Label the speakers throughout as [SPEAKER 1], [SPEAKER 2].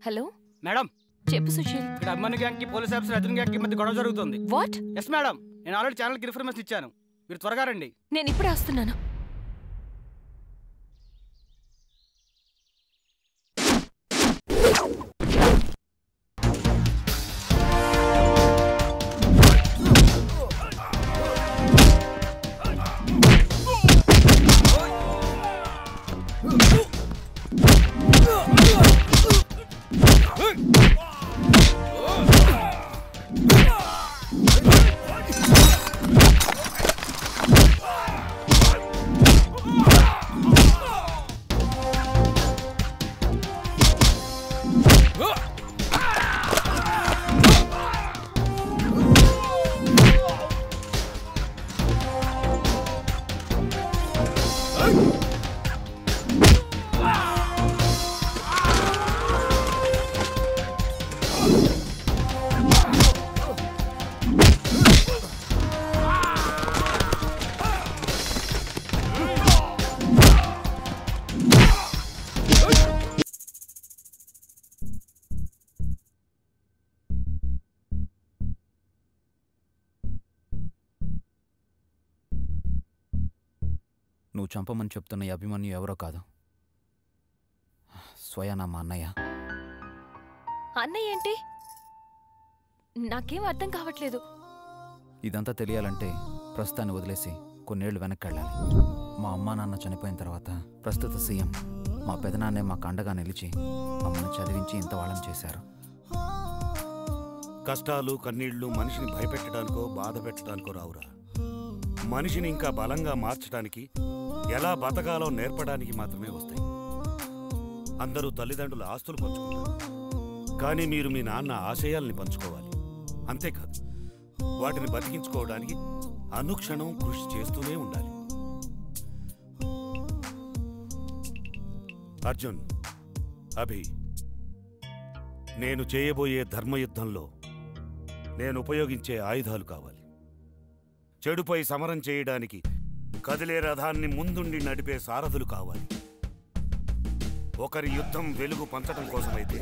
[SPEAKER 1] Hello
[SPEAKER 2] madam,
[SPEAKER 1] చెప్పు సుశీల్.
[SPEAKER 2] ఇక్కడ Abhimanyu gang కి పోలీస్ ఆఫీసర్ అర్జున్ గ్యాంగ్ కి మధ్య గొడవ జరుగుతుంది.
[SPEAKER 1] వాట్?
[SPEAKER 2] ఎస్ మేడం, నేను ఆల్రెడీ ఛానల్కి ఇన్ఫర్మేషన్ ఇచ్చాను. మీరు త్వరగా రండి.
[SPEAKER 1] నేను ఇప్పుడే వస్తున్నాను.
[SPEAKER 3] నువ్వు చంపమని చెప్తున్న ఈ అభిమన్యు ఎవరో కాదు, స్వయానా మా అన్నయ్య.
[SPEAKER 1] అన్నయ్య ఏంటి? నాకేం అర్థం కావట్లేదు.
[SPEAKER 3] ఇదంతా తెలియాలంటే ప్రస్తుతాన్ని వదిలేసి కొన్నేళ్లు వెనక్కి వెళ్ళాలి. మా అమ్మా నాన్న చనిపోయిన తర్వాత ప్రస్తుత సీఎం మా పెదనాన్నే మాకు అండగా నిలిచి మమ్మల్ని చదివించి ఇంత వాళ్ళని చేశారు.
[SPEAKER 4] కష్టాలు కన్నీళ్లు మనిషిని భయపెట్టడానికో బాధ పెట్టడానికో రావురా. మనిషిని ఇంకా బలంగా మార్చడానికి, ఎలా బతకాలో నేర్పడానికి మాత్రమే వస్తాయి. అందరూ తల్లిదండ్రుల ఆస్తులు పంచుకుంటారు, కానీ మీరు మీ నాన్న ఆశయాల్ని పంచుకోవాలి. అంతేకాదు, వాటిని బతికించుకోవడానికి అనుక్షణం కృషి చేస్తూనే ఉండాలి. అర్జున్, అభి, నేను చేయబోయే ధర్మయుద్ధంలో నేను ఉపయోగించే ఆయుధాలు కావాలి. చెడుపై సమరం చేయడానికి కదిలే రథాన్ని ముందుండి నడిపే సారథులు కావాలి. ఒకరి యుద్ధం వెలుగు పంచడం కోసమైతే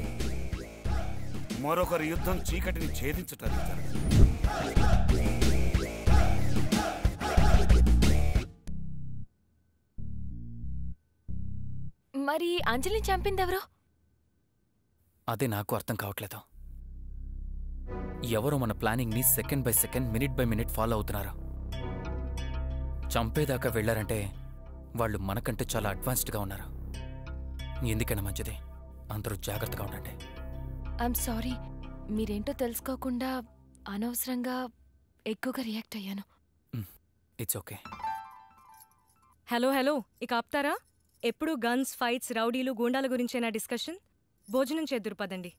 [SPEAKER 4] మరొకరి యుద్ధం చీకటిని ఛేదించటానికి జరగాలి.
[SPEAKER 1] మరి అంజలిని చంపిందెవరో?
[SPEAKER 5] అదే నాకు అర్థం కావట్లేదు. ఎవరో మన ప్లానింగ్ని second by second, minute by minute follow అవుతున్నారు. చంపేదాకా వెళ్లారంటే వాళ్ళు మనకంటే చాలా అడ్వాన్స్డ్గా ఉన్నారు. ఎందుకైనా మంచిది, అందరూ జాగ్రత్తగా ఉండండి.
[SPEAKER 1] ఐఎమ్ సారీ, మీరేంటో తెలుసుకోకుండా అనవసరంగా ఎక్కువగా రియాక్ట్ అయ్యాను.
[SPEAKER 5] It's okay.
[SPEAKER 6] హలో హలో, ఇక ఆప్తారా? ఎప్పుడు గన్స్, ఫైట్స్, రౌడీలు, గూండాల గురించేనా డిస్కషన్? భోజనం చేద్దురు పదండి.